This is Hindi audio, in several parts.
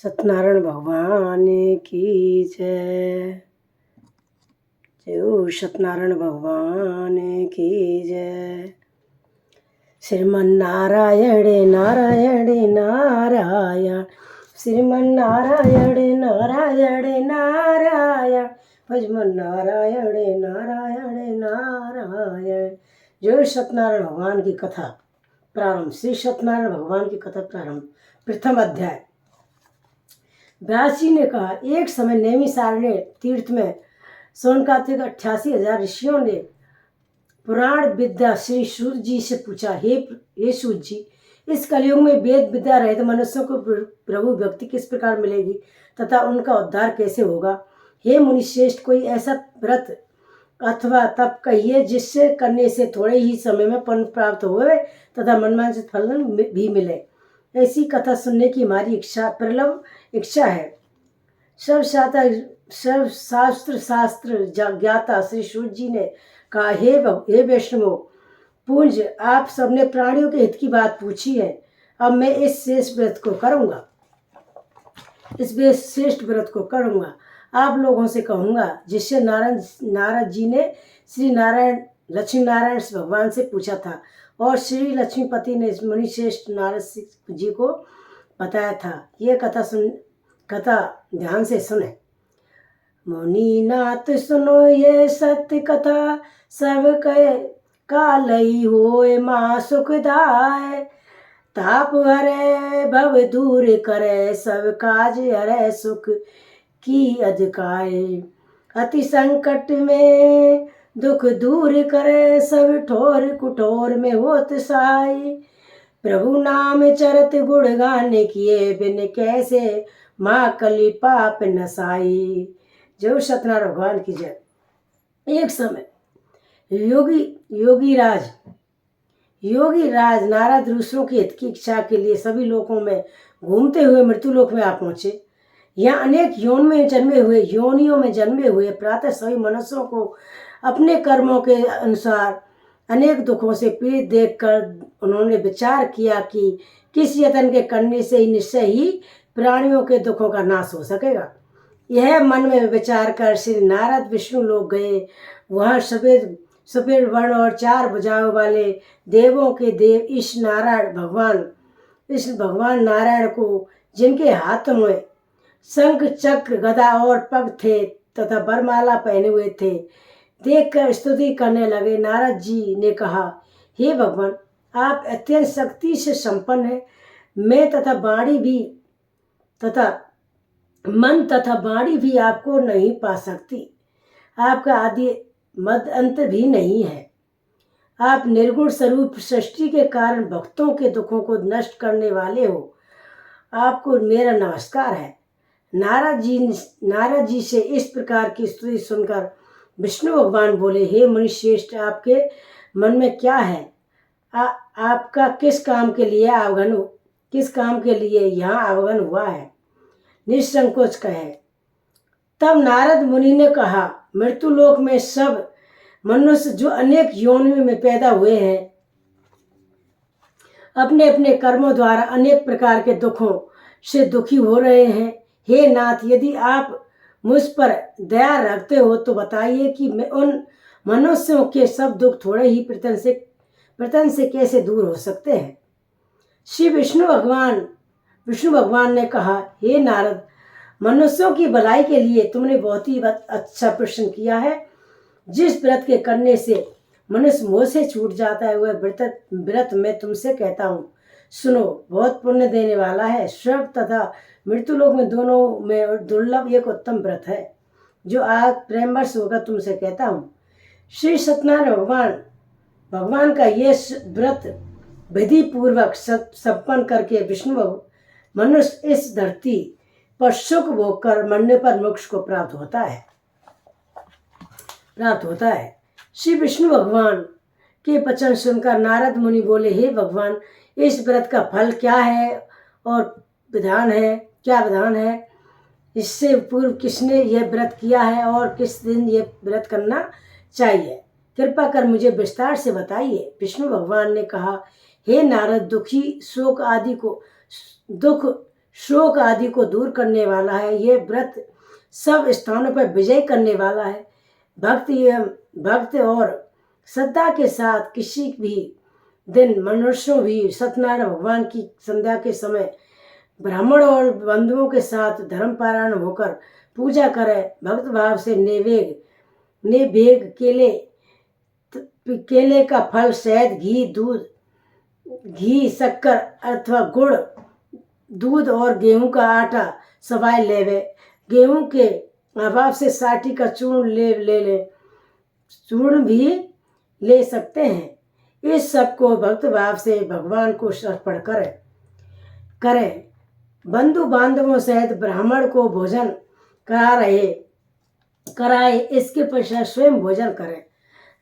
सत्यनारायण भगवान की जय। जय सत्यनारायण भगवान की जय। श्रीमन्नारायण नारायण नारायण, श्रीमन्नारायण नारायण नारायण, भजमन नारायण नारायण नारायण। जय सत्यनारायण भगवान की कथा प्रारंभ। श्री सत्यनारायण भगवान की कथा प्रारंभ। प्रथम अध्याय। व्यास जी ने कहा, एक समय नैमिषारण्य तीर्थ में सोनकार्तिक 88,000 ऋषियों ने पुराण विद्या श्री सूत जी से पूछा, हे सूत जी, इस कलयुग में वेद विद्या रहित मनुष्यों को प्रभु भक्ति किस प्रकार मिलेगी तथा उनका उद्धार कैसे होगा। हे मुनि श्रेष्ठ, कोई ऐसा व्रत अथवा तप कहिए जिससे करने से थोड़े ही समय में पुण्य प्राप्त होवे तथा मनवांछित फल भी मिले। ऐसी कथा सुनने की हमारी प्रबल इच्छा है। सब शास्त्र ज्ञाता श्री सूत जी ने कहा, हे वैष्णवों पूंज, आप सबने प्राणियों के हित की बात पूछी है। अब मैं इस श्रेष्ठ व्रत को करूंगा। आप लोगों से कहूंगा जिससे नारद जी ने श्री लक्ष्मी नारायण भगवान से पूछा था और श्री लक्ष्मीपति ने मुनि श्रेष्ठ नारद जी को बताया था। ये कथा ध्यान से सुने। मुनि नाथ सुनो ये सत्य कथा, सब कहे कालई होए माँ सुखदाय। ताप हरे भव दूर करे, सब काज हरे सुख की अधिकाय। अति संकट में दुख दूर करे, सब ठोर कुठोर में होत सहाय। प्रभु नाम चरत गुण गाने किए, बिन कैसे माँ कली पाप नसाई। जय सत्यनारायण भगवान की जय। एक समय योगी राज नारद दूसरों के हित की इच्छा के लिए सभी लोकों में घूमते हुए मृत्यु लोक में आ पहुंचे। यहाँ अनेक योनियों में जन्मे हुए प्रातः सभी मनुष्यों को अपने कर्मों के अनुसार अनेक दुखों से पीड़ित देखकर उन्होंने विचार किया कि किस यत्न के करने से निश्चय ही प्राणियों के दुखों का नाश हो सकेगा। यह मन में विचार कर श्री नारद विष्णु लोग गए। वहाँ सफेद वर्ण और 4 भुजाओं वाले देवों के देव इस भगवान नारायण को, जिनके हाथों में शंख चक्र गदा और पग थे तथा वरमाला पहने हुए थे, देखकर स्तुति करने लगे। नारद जी ने कहा, हे भगवान, आप अत्यंत शक्ति से संपन्न हैं। मैं मन तथा वाणी भी आपको नहीं पा सकती। आपका आदि मध्य अंत भी नहीं है। आप निर्गुण स्वरूप सृष्टि के कारण भक्तों के दुखों को नष्ट करने वाले हो। आपको मेरा नमस्कार है। नारद जी से इस प्रकार की स्तुति सुनकर विष्णु भगवान बोले, हे मुनि श्रेष्ठ, आपके मन में क्या है? आपका किस काम के लिए यहाँ आवागमन हुआ है? निसंकोच कहे। तब नारद मुनि ने कहा, मृत्यु लोक में सब मनुष्य जो अनेक योनियों में पैदा हुए हैं, अपने अपने कर्मों द्वारा अनेक प्रकार के दुखों से दुखी हो रहे हैं। हे नाथ, यदि आप मुझ पर दया रखते हो तो बताइए कि मैं उन मनुष्यों के सब दुख थोड़े ही प्रतन से कैसे दूर हो सकते हैं। श्री विष्णु भगवान ने कहा, हे नारद, मनुष्यों की भलाई के लिए तुमने बहुत ही अच्छा प्रश्न किया है। जिस व्रत के करने से मनुष्य मोह से छूट जाता है, वह व्रत मैं तुमसे कहता हूँ, सुनो। बहुत पुण्य देने वाला है। स्वर्ग तथा मृत्यु लोक में दोनों में दुर्लभ एक उत्तम व्रत है, जो आज प्रेमवश होकर तुमसे कहता हूँ। श्री सत्यनारायण भगवान का ये व्रत विधि पूर्वक संपन्न करके विष्णु मनुष्य इस धरती पर सुख भोग कर मरने पर मोक्ष को प्राप्त होता है। श्री विष्णु भगवान के वचन सुनकर नारद मुनि बोले, हे भगवान, इस व्रत का फल क्या है और क्या विधान है? इससे पूर्व किसने यह व्रत किया है और किस दिन यह व्रत करना चाहिए? कृपा कर मुझे विस्तार से बताइए। विष्णु भगवान ने कहा, हे नारद, दुख शोक आदि को दूर करने वाला है। यह व्रत सब स्थानों पर विजय करने वाला है। भक्त और श्रद्धा के साथ किसी भी दिन मनुष्यों भी सत्यनारायण भगवान की संध्या के समय ब्राह्मण और बंधुओं के साथ धर्मपारायण होकर पूजा करें। भक्त भाव से नेवेग केले का फल, शहद, घी, दूध, घी, शक्कर अथवा गुड़, दूध और गेहूं का आटा सवाई लेवे। गेहूं के अभाव से साठी का चूर्ण ले चूर्ण भी ले सकते हैं। इस सब को भक्त भाव से भगवान को अर्पण करें। बंधु बांधवों सहित ब्राह्मण को भोजन कराए, इसके पश्चात स्वयं भोजन करें।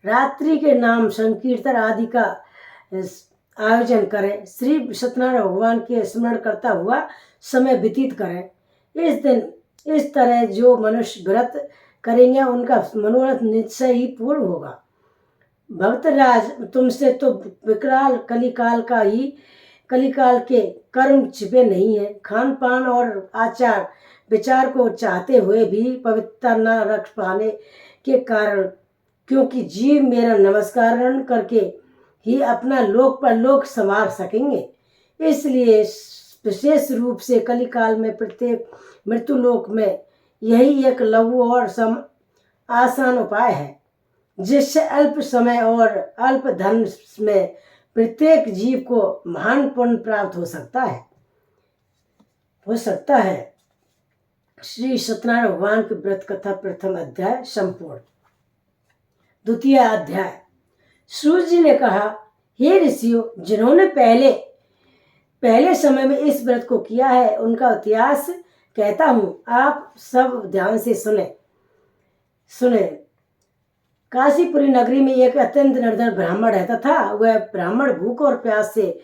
रात्रि के नाम संकीर्तन आदि का आयोजन करें। श्री सत्यनारायण भगवान के स्मरण करता हुआ समय व्यतीत करें। इस दिन इस तरह जो मनुष्य व्रत करेंगे उनका मनोरथ निश्चय ही पूर्ण होगा। भक्तराज, तुमसे तो विकराल कलिकाल के कर्म छिपे नहीं है। खान पान और आचार विचार को चाहते हुए भी पवित्रता न रख पाने के कारण, क्योंकि जीव मेरा नमस्कार करके ही अपना लोक परलोक संवार सकेंगे, इसलिए विशेष रूप से कलिकाल में प्रत्येक मृत्यु लोक में यही एक लघु और आसान उपाय है, जिससे अल्प समय और अल्प धन में प्रत्येक जीव को महान पुण्य प्राप्त हो सकता है। श्री सत्यनारायण भगवान की व्रत कथा प्रथम अध्याय संपूर्ण। द्वितीय अध्याय। सूर्य जी ने कहा, हे ऋषियों, जिन्होंने पहले समय में इस व्रत को किया है उनका इतिहास कहता हूँ, आप सब ध्यान से सुने। काशीपुरी नगरी में एक अत्यंत निर्धन ब्राह्मण रहता था। वह ब्राह्मण भूख और प्यास से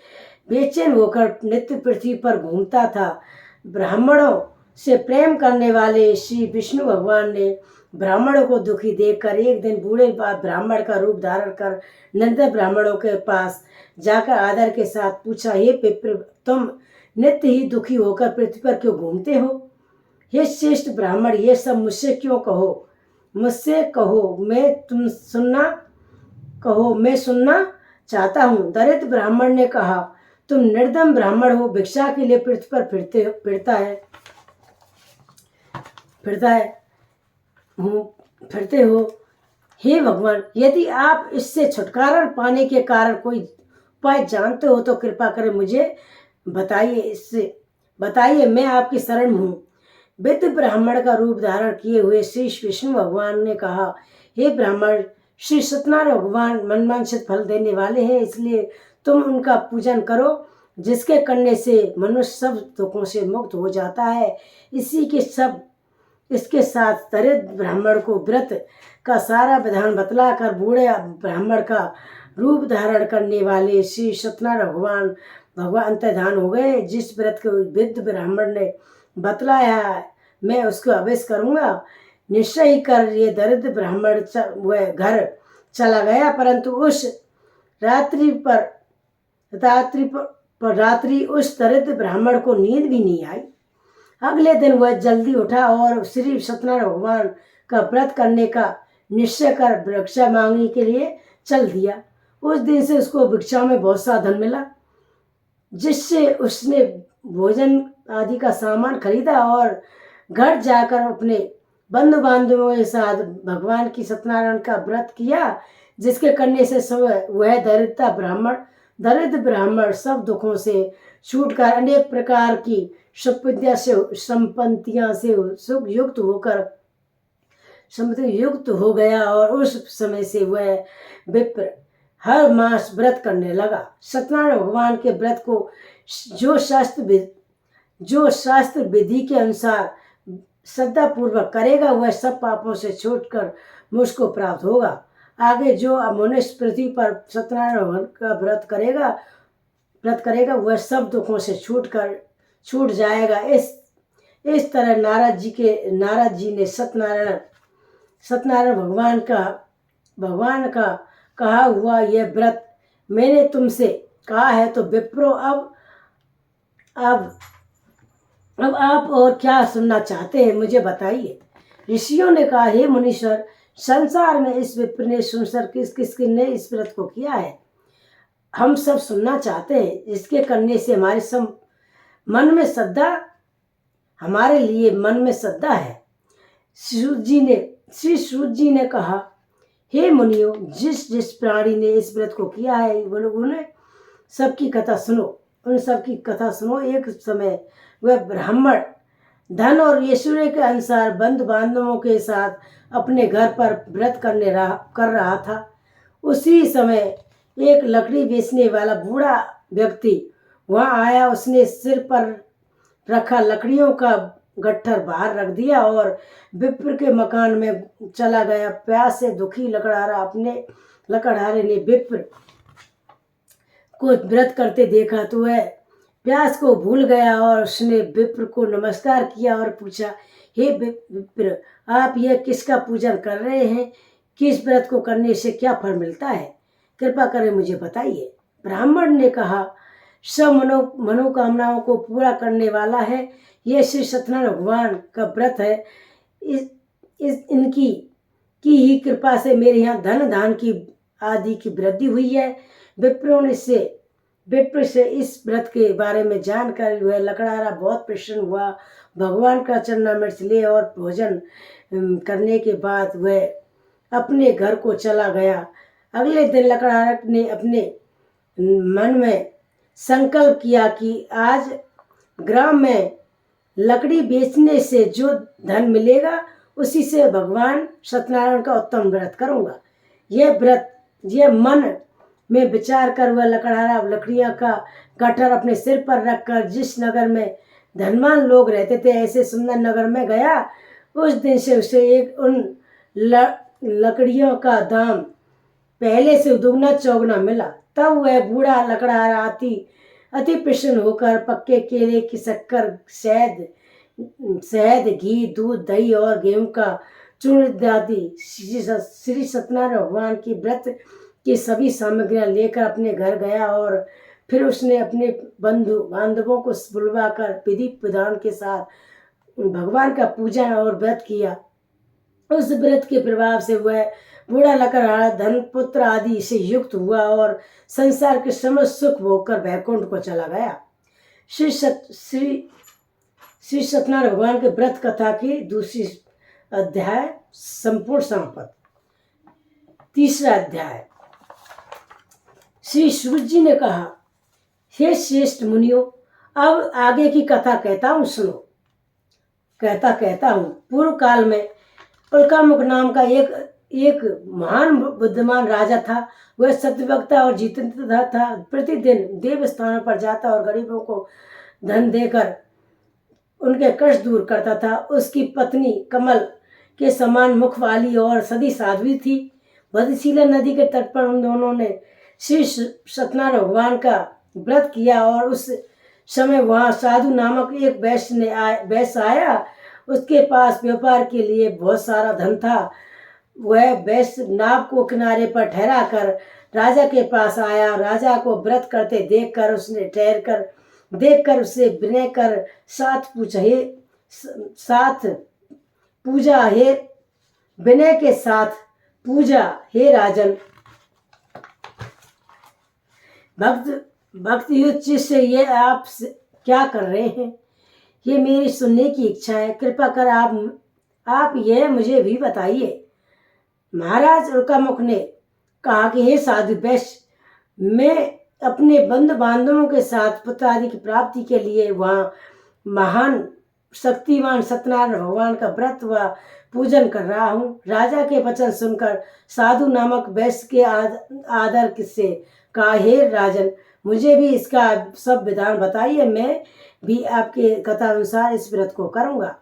बेचैन होकर नित्य पृथ्वी पर घूमता था। ब्राह्मणों से प्रेम करने वाले श्री विष्णु भगवान ने ब्राह्मणों को दुखी देखकर एक दिन बूढ़े ब्राह्मण का रूप धारण कर निर्धन ब्राह्मणों के पास जाकर आदर के साथ पूछा, हे पिप्र, तुम नित्य ही दुखी होकर पृथ्वी पर क्यों घूमते हो? हे श्रेष्ठ ब्राह्मण, ये सब मुझसे कहो, मैं सुनना चाहता हूँ। दरिद्र ब्राह्मण ने कहा, तुम निर्धन ब्राह्मण हो, भिक्षा के लिए पृथ्वी पर फिरते हो। हे भगवान, यदि आप इससे छुटकारा पाने के कारण कोई उपाय जानते हो तो कृपा कर मुझे बताइए, मैं आपकी शरण हूँ। वृद्ध ब्राह्मण का रूप धारण किए हुए श्री विष्णु भगवान ने कहा, हे ब्राह्मण, श्री सत्यनारायण भगवान मनवांछित फल देने वाले हैं, इसलिए तुम उनका पूजन करो, जिसके करने से मनुष्य सब दुखों से मुक्त हो जाता है। इसके साथ दरिद्र ब्राह्मण को व्रत का सारा विधान बतलाकर बूढ़े ब्राह्मण का रूप धारण करने वाले श्री सत्यनारायण भगवान अंतर्धान हो गए। जिस व्रत को वृद्ध ब्राह्मण ने बतलाया मैं उसको अवश्य करूँगा, निश्चय ही कर। ये दरिद्र ब्राह्मण वह घर चला गया, परंतु उस रात्रि उस दरिद्र ब्राह्मण को नींद भी नहीं आई। अगले दिन वह जल्दी उठा और श्री सत्यनारायण भगवान का व्रत करने का निश्चय कर भिक्षा मांगने के लिए चल दिया। उस दिन से उसको भिक्षा में बहुत सा धन मिला, जिससे उसने भोजन आदि का सामान खरीदा और घर जाकर अपने बंधु बांधवों के साथ भगवान की सत्यनारायण का व्रत किया, जिसके करने से वह दरिद्र ब्राह्मण सब दुखों से छूटकर अनेक प्रकार की संपत्तियां से सुख युक्त हो गया और उस समय से वह विप्र हर मास व्रत करने लगा। सत्यनारायण भगवान के व्रत को जो शास्त्र विधि के अनुसार श्रद्धा पूर्वक करेगा वह सब पापों से छूटकर मुझको प्राप्त होगा। आगे जो मनुष्य पृथ्वी पर सत्यनारायण भगवान का व्रत करेगा वह सब दुखों से छूट जाएगा। इस तरह नारद जी ने सत्यनारायण भगवान का कहा हुआ यह व्रत मैंने तुमसे कहा है, तो विप्रो अब अब आप और क्या सुनना चाहते हैं, मुझे बताइए। ऋषियों ने कहा, हे मुनीश्वर, संसार में इस विप्र ने सुनकर किस किस ने इस व्रत को किया है, हम सब सुनना चाहते हैं। इसके करने से हमारे सब मन में श्रद्धा, हमारे लिए मन में श्रद्धा है। श्री सूत जी ने कहा, हे मुनियों, जिस जिस प्राणी ने इस व्रत को किया है उन्हें सबकी कथा सुनो, उन सबकी कथा सुनो। एक समय वह ब्राह्मण धन और ऐश्वर्य के अनुसार बंधु बांधवों के साथ अपने घर पर व्रत कर रहा था। उसी समय एक लकड़ी बेचने वाला बूढ़ा व्यक्ति वहां आया। उसने सिर पर रखा लकड़ियों का गट्ठर बाहर रख दिया और विप्र के मकान में चला गया। प्यास से दुखी लकड़हारे ने विप्र को व्रत करते देखा तो वह प्यास को भूल गया और उसने विप्र को नमस्कार किया और पूछा, हे विप्र, आप यह किसका पूजन कर रहे हैं? किस व्रत को करने से क्या फल मिलता है? कृपा करें मुझे बताइए। ब्राह्मण ने कहा, सब मनोकामनाओं को पूरा करने वाला है। यह श्री सत्यनारायण भगवान का व्रत है। इनकी की ही कृपा से मेरे यहाँ धन धान की आदि की वृद्धि हुई है। विप्र से इस व्रत के बारे में जानकर वह लकड़हारा बहुत प्रसन्न हुआ। भगवान का चरणामृत ले और भोजन करने के बाद वह अपने घर को चला गया। अगले दिन लकड़हारा ने अपने मन में संकल्प किया कि आज ग्राम में लकड़ी बेचने से जो धन मिलेगा उसी से भगवान सत्यनारायण का उत्तम व्रत करूँगा। यह मन में विचार कर वह लकड़हारा लकड़ियाँ का गट्ठर अपने सिर पर रखकर जिस नगर में धनवान लोग रहते थे ऐसे सुंदर नगर में गया। उस दिन से उसे उन लकड़ियों का दाम पहले से दुगना चौगुना मिला। तब वह बूढ़ा लकड़हारा अति प्रसन्न होकर पक्के केले की शक्कर, शहद, घी, दूध, दही और गेहूं का चूर्ण आदि श्री सत्यनारायण भगवान की व्रत की सभी सामग्रियां लेकर अपने घर गया और फिर उसने अपने बंधु बांधवों को बुलवाकर विधि विधान के साथ भगवान का पूजन और व्रत किया। उस व्रत के प्रभाव से वह बूढ़ा लकड़हारा धन पुत्र आदि से युक्त हुआ और संसार के समस्त सुख भोगकर वैकुंठ को चला गया। श्री सत्यनारायण भगवान के व्रत कथा की दूसरी अध्याय संपूर्ण समाप्त। तीसरा अध्याय। श्री सूत जी ने कहा, हे श्रेष्ठ मुनियों, अब आगे की कथा कहता हूँ, सुनो। कहता हूँ, पूर्व काल में उल्कामुख नाम का एक महान बुद्धिमान राजा था। वह सत्यवक्ता और जितेंद्र था। प्रतिदिन देव स्थानों पर जाता और गरीबों को धन देकर उनके कष्ट दूर करता था। उसकी पत्नी कमल के समान मुख वाली और सदी साध्वी थी। भद्रशिला नदी के तट पर उन दोनों ने श्री सत्यनारायण भगवान का व्रत किया और उस समय वहाँ साधु नामक एक वैश्य आया। उसके पास व्यापार के लिए बहुत सारा धन था। वह वैश्य नाव को किनारे पर ठहरा कर राजा के पास आया। राजा को व्रत करते देखकर उससे विनय कर साथ विनय के साथ पूजा, हे राजन, भक्ति युक्त से ये आप क्या कर रहे हैं? ये मेरी सुनने की इच्छा है। कृपा कर आप यह मुझे भी बताइए। महाराज उल्कामुख ने कहा कि हे साधु वैश्य, मैं अपने बंधु बांधवों के साथ पुत्र आदि की प्राप्ति के लिए वहाँ महान शक्तिमान सत्यनारायण भगवान का व्रत व पूजन कर रहा हूँ। राजा के वचन सुनकर साधु नामक वैश्य के आदर से कहा, हे राजन, मुझे भी इसका सब विधान बताइए। मैं भी आपके कथा अनुसार इस व्रत को करूँगा।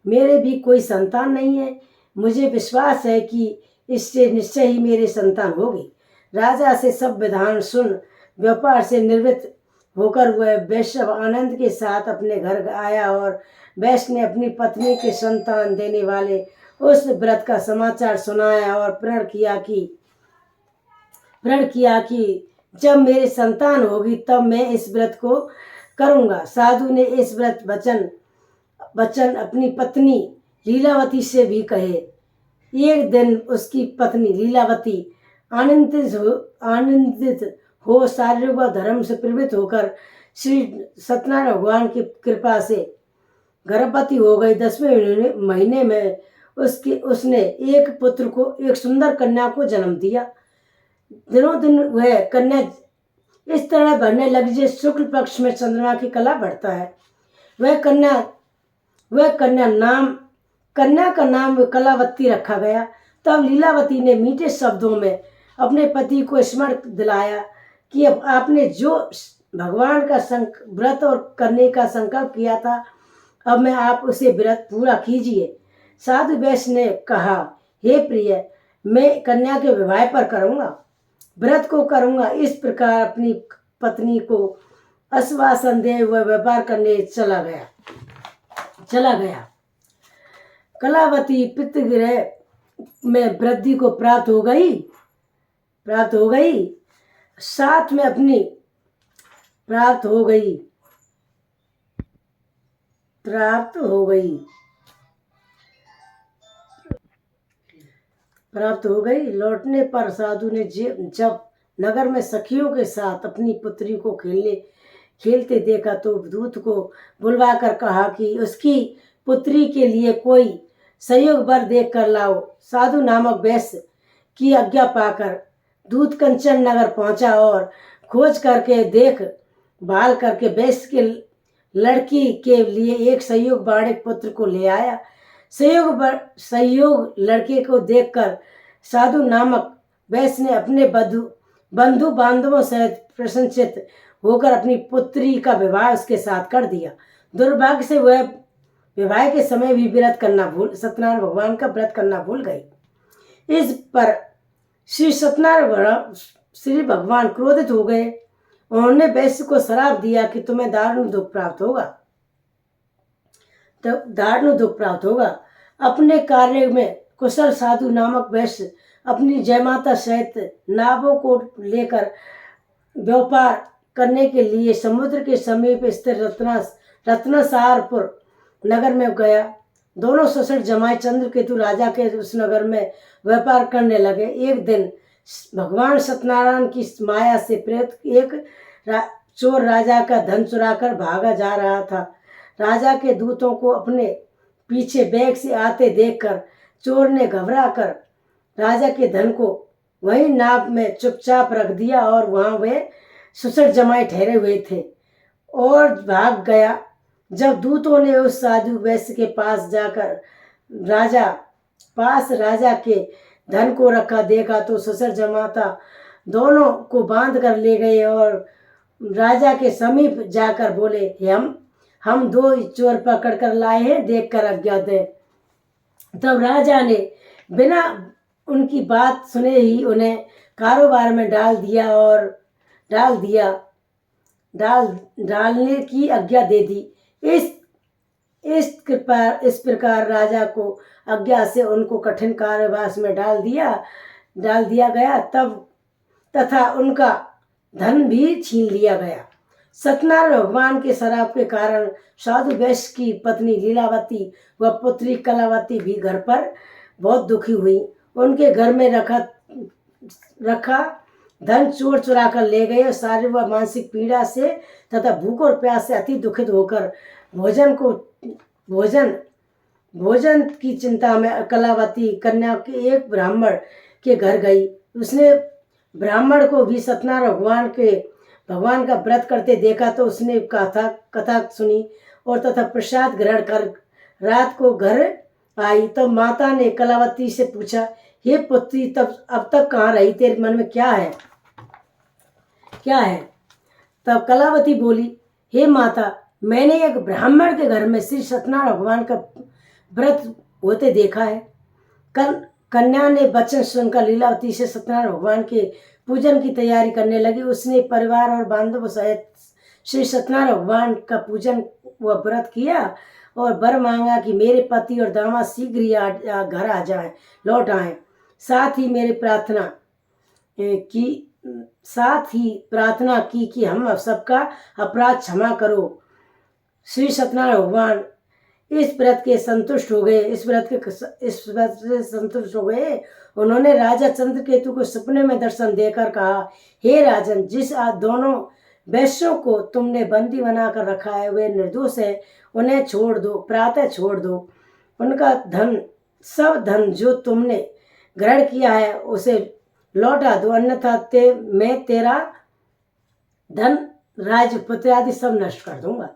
मेरे भी कोई संतान नहीं है। मुझे विश्वास है कि इससे निश्चय ही मेरी संतान होगी। राजा से सब विधान सुन व्यापार से निवृत्त होकर वह वैश्य आनंद के साथ अपने घर आया और वैश्य ने अपनी पत्नी के संतान देने वाले उस व्रत का समाचार सुनाया और प्रण किया कि जब मेरी संतान होगी तब मैं इस व्रत को करूँगा। साधु ने इस व्रत वचन वचन अपनी पत्नी लीलावती से भी कहे। एक दिन उसकी पत्नी लीलावती आनंदित हो शारीरिक व धर्म से प्रेरित होकर श्री सत्यनारायण भगवान की कृपा से गर्भवती हो गई। 10वें महीने में उसने एक पुत्र को, एक सुंदर कन्या को जन्म दिया। दिनों दिन वह कन्या इस तरह बढ़ने लगी जैसे शुक्ल पक्ष में चंद्रमा की कला बढ़ता है। वह कन्या का नाम कलावती रखा गया। तब लीलावती ने मीठे शब्दों में अपने पति को स्मरण दिलाया कि अब आपने जो भगवान का व्रत और करने का संकल्प किया था, अब मैं आप उसे व्रत पूरा कीजिए। साधु वैश्य ने कहा, हे प्रिय, मैं कन्या के विवाह पर करूँगा, व्रत को करूँगा। इस प्रकार अपनी पत्नी को आश्वासन दे हुए व्यापार करने चला गया। कलावती पितृगृह में वृद्धि को प्राप्त हो गई। साथ में अपनी प्राप्त हो गई। लौटने पर साधु ने जब नगर में सखियों के साथ अपनी पुत्री को खेलते देखा तो दूत को बुलवाकर कहा कि उसकी पुत्री के लिए कोई संयोग वर देख कर लाओ। साधु नामक वैश्य की आज्ञा पाकर दूत कंचन नगर पहुंचा और खोज करके देख भाल करके वैश्य के लड़की के लिए एक संयोग बाणिक पुत्र को ले आया। संयोग लड़के को देखकर साधु नामक वैश्य ने अपने बंधु बांधवों सहित प्रसन्नचित्त होकर अपनी पुत्री का विवाह उसके साथ कर दिया। दुर्भाग्य से वह विवाह के समय भी सत्यनारायण भगवान का व्रत करना भूल गई। इस पर श्री भगवान क्रोधित हो गए। उन्होंने वैश्य को श्राप दिया कि तुम्हें दारुण दुख प्राप्त होगा। अपने कार्य में कुशल साधु नामक वैश्य अपनी जयमाता सहित नावों को लेकर व्यापार करने के लिए समुद्र के समीप स्थित रत्नसारपुर नगर में गया। दोनों ससुर जमाई चंद्रकेतु राजा के उस नगर में व्यापार करने लगे। एक दिन भगवान सत्यनारायण की माया से प्रेरित एक चोर राजा का धन चुराकर भागा जा रहा था। राजा के दूतों को अपने पीछे बैग से आते देखकर चोर ने घबरा कर राजा के धन को वहीं नाव में चुपचाप रख दिया और वहां वे ससुर जमाई ठहरे हुए थे और भाग गया। जब दूतों ने उस साधु वैश्य के पास जाकर राजा के धन को रखा देखा तो ससुर जमाता दोनों को बांध कर ले गए और राजा के समीप जाकर बोले, हम 2 चोर पकड़ कर लाए हैं, देख कर आज्ञा दें। तब राजा ने बिना उनकी बात सुने ही उन्हें कारोबार में डालने की आज्ञा दे दी। इस प्रकार राजा को आज्ञा से उनको कठिन कारावास में डाल दिया गया तथा उनका धन भी छीन लिया गया। सत्यनारायण भगवान के श्राप के कारण साधु वैश्य की पत्नी लीलावती व पुत्री कलावती भी घर पर बहुत दुखी हुई। उनके घर में रखा धन चोर चुरा कर ले गए और शारीरिक व मानसिक पीड़ा से तथा भूख और प्यास से अति दुखित होकर भोजन की चिंता में कलावती कन्या के एक ब्राह्मण के घर गई। उसने ब्राह्मण को भी सत्यनारायण भगवान का व्रत करते देखा तो उसने कथा सुनी और तथा प्रसाद ग्रहण कर रात को घर आई। तो माता ने कलावती से पूछा, हे पुत्री, अब तक कहाँ रही, तेरे मन में क्या है? तब कलावती बोली, हे माता, मैंने एक ब्राह्मण के घर में श्री सत्यनारायण भगवान का व्रत होते देखा है। कन्या ने वचन सुनकर लीलावती से सत्यनारायण भगवान के पूजन की तैयारी करने लगी। उसने परिवार और बांधवों सहित श्री सत्यनारायण भगवान का पूजन व व्रत किया और वर मांगा कि मेरे पति और दामाद शीघ्र ही घर लौट आए। साथ ही प्रार्थना की कि हम सबका अपराध क्षमा करो। श्री सत्यनारायण भगवान इस व्रत के संतुष्ट हो गए, इस व्रत से संतुष्ट हो गए। उन्होंने राजा चंद्रकेतु को सपने में दर्शन देकर कहा, हे राजन, जिस दोनों वैश्यों को तुमने बंदी बनाकर रखा है वे निर्दोष है, उन्हें छोड़ दो, प्रातः छोड़ दो। उनका धन, सब धन जो तुमने ग्रहण किया है उसे लौटा दो, अन्यथा मैं तेरा धन, राजपुत्र आदि सब नष्ट कर दूंगा।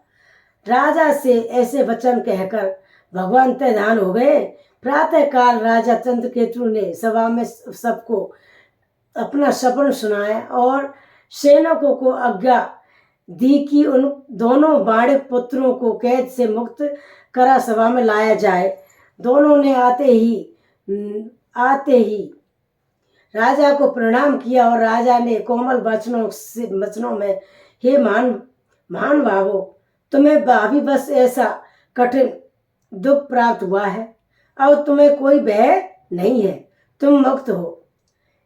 राजा से ऐसे वचन कहकर भगवान अंतर्धान हो गए। प्रातः काल राजा चंद्रकेतु ने सभा में सबको अपना सपन सुनाया और सैनिकों को आज्ञा दी कि उन दोनों बाणिक पुत्रों को कैद से मुक्त करा सभा में लाया जाए। दोनों ने आते ही राजा को प्रणाम किया और राजा ने कोमल वचनों में, हे महान भावो, तुम्हें अभी बस ऐसा कठिन दुख प्राप्त हुआ है, अब तुम्हें कोई भय नहीं है, तुम मुक्त हो।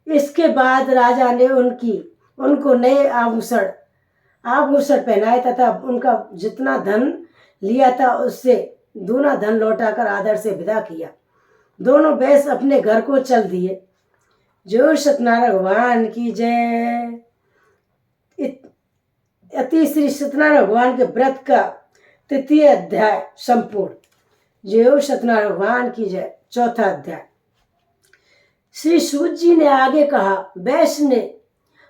इसके बाद राजा ने उनको नए आभूषण पहनाए तथा उनका जितना धन लिया था उससे दूना धन लौटाकर आदर से विदा किया। दोनों वैश्य अपने घर को चल दिए। जो सत्यनारायण भगवान की जय। अति श्री सत्यनारायण भगवान के व्रत का 3 अध्याय संपूर्ण। जय सत्यनारायण भगवान की जय। 4था अध्याय। श्री सूत जी ने आगे कहा, वैश्य ने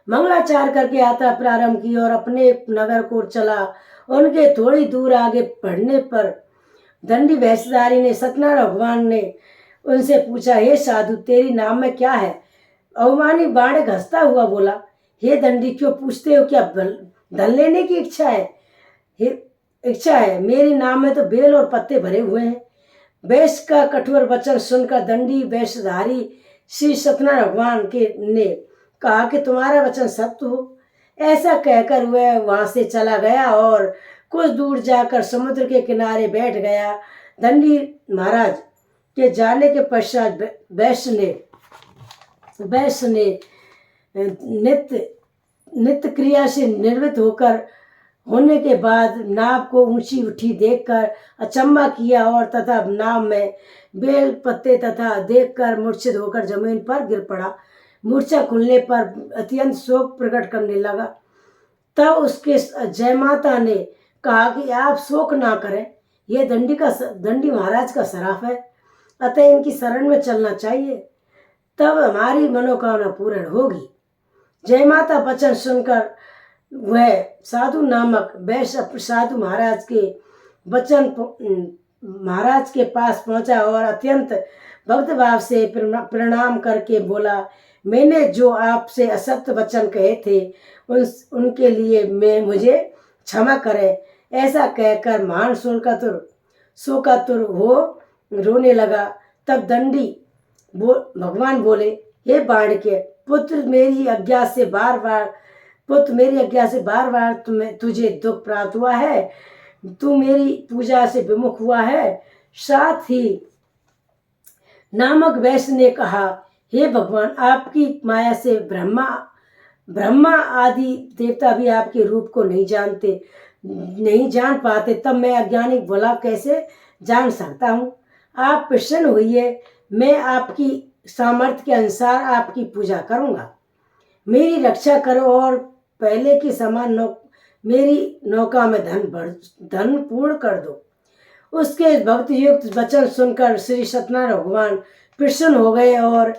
मंगलाचार करके यात्रा प्रारंभ की और अपने नगर को चला। उनके थोड़ी दूर आगे बढ़ने पर दंडी वैश्यधारी ने सत्यनारायण भगवान ने उनसे पूछा, हे साधु, तेरी नाम में क्या है? अवमानी बाणिक हंसता हुआ बोला, हे दंडी, क्यों पूछते हो? क्या धन लेने की इच्छा है? मेरी नाम में तो बेल और पत्ते भरे हुए हैं। वैश्य का कठोर वचन सुनकर दंडी वैश्यधारी श्री सत्यनारायण भगवान ने कहा कि तुम्हारा वचन सत्य हो। ऐसा कहकर वह वहां से चला गया और कुछ दूर जाकर समुद्र के किनारे बैठ गया। दंडी महाराज के जाने के पश्चात वैश्य ने नित्य क्रिया से निर्वृत्त होने के बाद नाव को ऊंची उठी देखकर अचंभा किया और तथा नाव में बेल पत्ते तथा देखकर मूर्छित होकर जमीन पर गिर पड़ा। मूर्छा खुलने पर अत्यंत शोक प्रकट करने लगा। तब उसके जयमाता ने कहा कि आप शोक ना करें, यह दंडी महाराज का श्राप है, अतः इनकी शरण में चलना चाहिए, तब हमारी मनोकामना पूर्ण होगी। जयमाता वचन सुनकर वह साधु नामक वैश्य साधु महाराज के पास पहुंचा और अत्यंत भक्त भाव से प्रणाम करके बोला, मैंने जो आपसे असत्य वचन कहे थे उनके लिए मुझे क्षमा करें। ऐसा कहकर महान शोकातुर हो रोने लगा। तब दंडी भगवान बोले, हे बाणिके पुत्र, मेरी आज्ञा से बार बार तुझे दुख प्राप्त हुआ है, तू मेरी पूजा से विमुख हुआ है। साथ ही नामक वैश्य ने कहा, हे भगवान, आपकी माया से ब्रह्मा आदि देवता भी आपके रूप को नहीं जान पाते, तब मैं अज्ञानी भला कैसे जान सकता हूँ। आप प्रसन्न होइए, मैं आपकी सामर्थ्य के अनुसार आपकी पूजा करूँगा। मेरी रक्षा करो और पहले की समान मेरी नौका में धन पूर्ण कर दो। उसके भक्ति युक्त वचन सुनकर श्री सत्यनारायण भगवान प्रसन्न हो गए और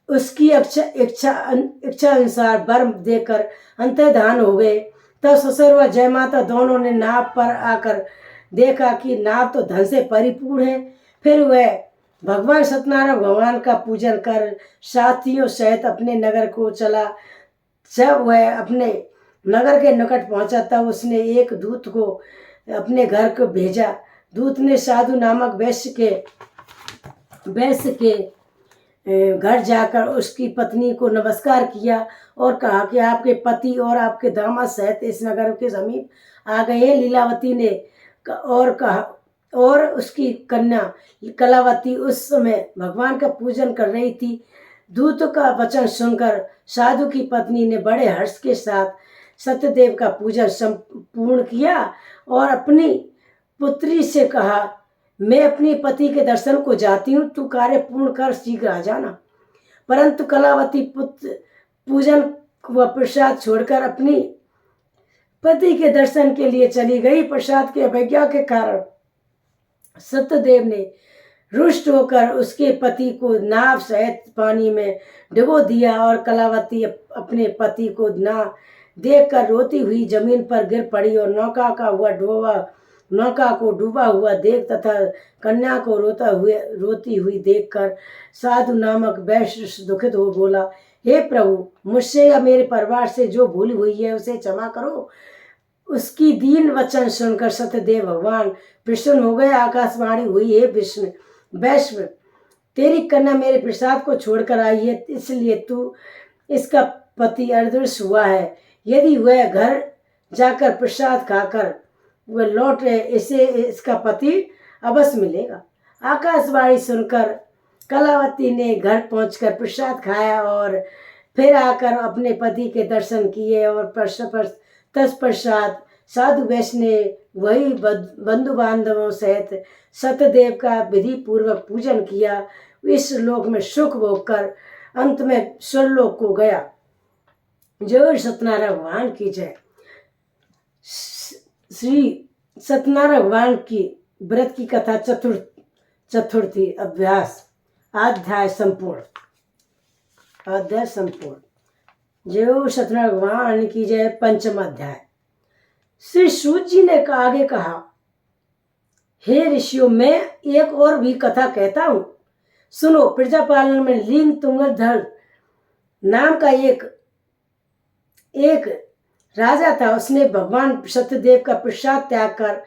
उसकी इच्छा अनुसार वर देकर अंतर्धान हो गए। तब ससुर व जयमाता दोनों ने नाव पर आकर देखा कि नाव तो धन से परिपूर्ण है। फिर वह भगवान सत्यनारायण भगवान का पूजन कर साथियों सहित अपने नगर को चला। जब वह अपने नगर के निकट पहुंचा तब उसने एक दूत को अपने घर को भेजा। दूत ने साधु नामक वैश्य के घर जाकर उसकी पत्नी को नमस्कार किया और कहा कि आपके पति और आपके दामाद सहित इस नगर के समीप आ गए। लीलावती ने और उसकी कन्या कलावती उस समय भगवान का पूजन कर रही थी। दूत का वचन सुनकर साधु की पत्नी ने बड़े हर्ष के साथ सत्यदेव का पूजन संपूर्ण किया और अपनी पुत्री से कहा, मैं अपने पति के दर्शन को जाती हूँ, तू कार्य पूर्ण कर शीघ्र आ जाना। परंतु कलावती पुत्र पूजन व प्रसाद छोड़कर अपनी पति के दर्शन के लिए चली गई। प्रसाद की अवज्ञा के कारण सत्यदेव ने रुष्ट होकर उसके पति को नाव सहित पानी में डुबो दिया और कलावती अपने पति को ना देखकर रोती हुई जमीन पर गिर पड़ी और नौका को डूबा हुआ देख तथा कन्या को रोती हुई देखकर साधु नामक वैश्य दुखित हो बोला, हे प्रभु, मुझसे या मेरे परिवार से जो भूल हुई है उसे क्षमा करो। उसकी दीन वचन सुनकर सत्यदेव भगवान प्रसन्न हो गए। आकाशवाणी हुई, हे विष्णु वैश्व, तेरी कन्या मेरे प्रसाद को छोड़कर आई है, इसलिए तू इसका पति अदृश्य हुआ है। यदि वह घर जाकर प्रसाद खाकर वह लौट रहे, इसे इसका पति अवश्य मिलेगा। आकाशवाणी सुनकर कलावती ने घर पहुंचकर प्रसाद खाया और फिर आकर अपने पति के दर्शन किए और तत्पश्चात साधु वैश्य ने वही बंधु बांधवों सहित सत्यदेव का विधि पूर्वक पूजन किया। इस लोक में सुख भोग कर अंत में स्वर्लोक को गया। जय सत्यनारायण भगवान की जय। श्री सत्यनारायण भगवान की व्रत की कथा चतुर्थी अध्याय संपूर्ण। जय सत्यनारायण भगवान की जय। पंचम अध्याय। श्री सूत जी ने आगे कहा, हे ऋषियों, मैं एक और भी कथा कहता हूँ, सुनो। प्रजापालन में लिंग तुंगधर नाम का एक राजा था। उसने भगवान सत्यदेव का प्रसाद त्याग कर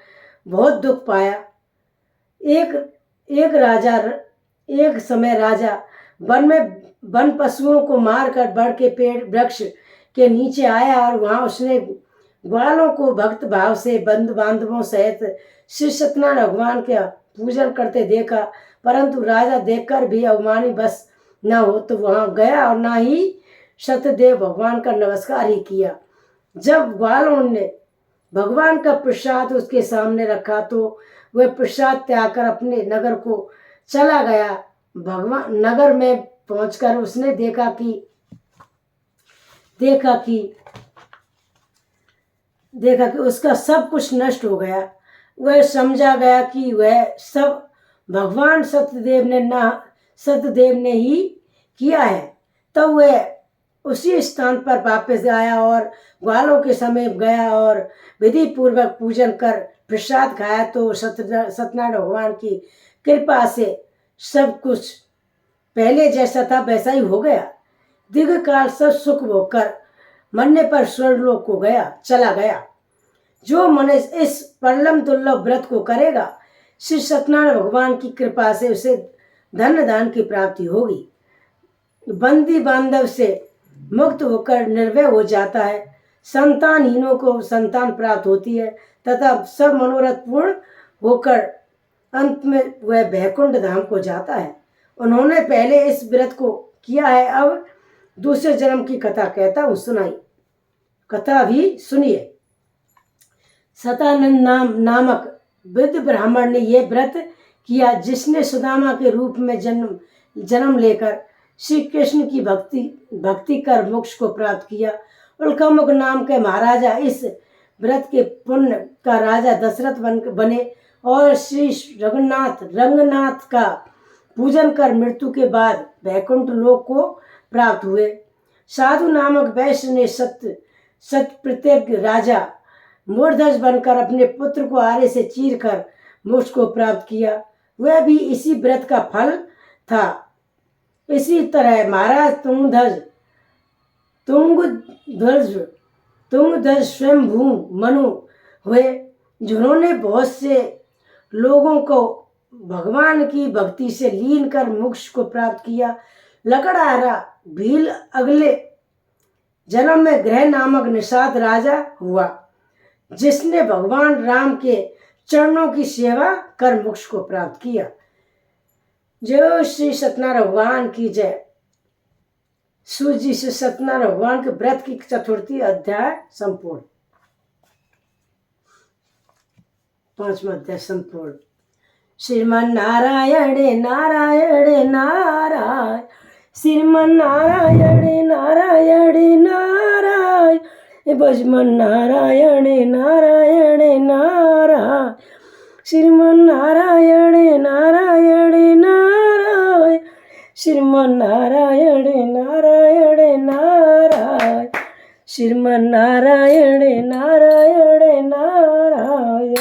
बहुत दुख पाया। एक समय राजा वन पशुओं को मारकर बड़ के पेड़ वृक्ष के नीचे आया और वहां उसने ग्वालों को भक्त भाव से बंधु बांधवों सहित श्री सत्यनारायण भगवान का पूजन करते देखा। परंतु राजा देखकर भी अवमानी बस न हो तो वहां गया और ना ही सत्यदेव भगवान का नमस्कार ही किया। जब ग्वालों ने भगवान का प्रसाद उसके सामने रखा तो वह प्रसाद त्याग कर अपने नगर को चला गया। भगवान नगर में पहुंचकर उसने देखा कि उसका सब कुछ नष्ट हो गया। वह समझा गया कि वह सब भगवान सत्यदेव ने ही किया है। तब वह उसी स्थान पर वापस आया और ग्वालों के समीप गया और विधि पूर्वक पूजन कर प्रसाद खाया तो सत्यनारायण भगवान की कृपा से सब कुछ पहले जैसा था वैसा ही हो गया। दीर्घ काल सब सुख भोगकर मरने पर स्वर्गलोक को चला गया। जो मनुष्य इस परम दुर्लभ व्रत को करेगा, श्री सत्यनारायण भगवान की कृपा से उसे धन दान की प्राप्ति होगी। बंदी बांधव से मुक्त होकर निर्भय हो जाता है। संतानहीनों को संतान प्राप्त होती है तथा सब मनोरथ पूर्ण होकर अंत में वह वैकुंठ धाम को जाता है। उन्होंने पहले इस व्रत को किया है। अब दूसरे जन्म की कथा कहता हूँ, सुनाई। कथा भी सुनिए। सतानंद नामक वृद्ध ब्राह्मण ने यह व्रत किया, जिसने सुदामा के रूप में जन्म लेकर श्री कृष्ण की भक्ति कर मोक्ष को प्राप्त किया। उल्कामुख नाम के महाराजा इस व्रत के पुण्य का राजा दशरथ बने और श्री रंगनाथ का पूजन कर मृत्यु के बाद वैकुंठ लोक को प्राप्त हुए। साधु नामक वैश्य ने सत्प्रत्यज्ञ राजा मूर्धज बनकर अपने पुत्र को आरे से चीर कर मोक्ष को प्राप्त किया। वह भी इसी व्रत का फल था। इसी तरह महाराज तुंगध्वज स्वयंभू मनु हुए, जिन्होंने बहुत से लोगों को भगवान की भक्ति से लीन कर मोक्ष को प्राप्त किया। लकड़हारा भील अगले जन्म में ग्रह नामक निषाद राजा हुआ, जिसने भगवान राम के चरणों की सेवा कर मोक्ष को प्राप्त किया। जय श्री सत्यनारायण भगवान की जय। सूजी से सत्यनारायण भगवान के व्रत की चतुर्थी अध्याय संपूर्ण। 5वां अध्याय संपूर्ण। श्रीमन नारायण नारायण नारायण, श्रीमन नारायण नारायण नारायण, भजमन नारायण नारायण नारायण, श्रीमन नारायण नारायण नारायण, श्रीमन नारायण नारायण नारायण, श्रीमन नारायण नारायण नारायण,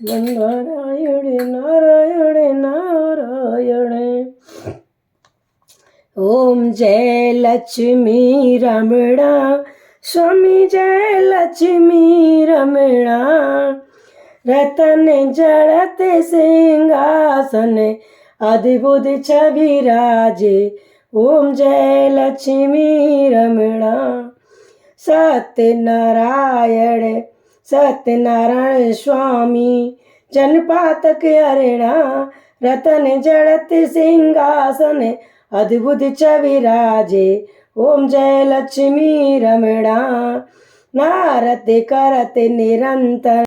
नारायण नारायण नारायण। ओम जय लक्ष्मी रमणा, स्वामी जय लक्ष्मी रमणा, रतन जड़ते सिंहासन, अद्भुत छवि राजे। ओम जय लक्ष्मी रमणा। सत्यनारायण सत्यनारायण स्वामी, जनपातक हरिणा, रतन जड़त सिंहासन, अद्भुत छवि राजे। ओम जय लक्ष्मी रमणा। नारद करत निरंतर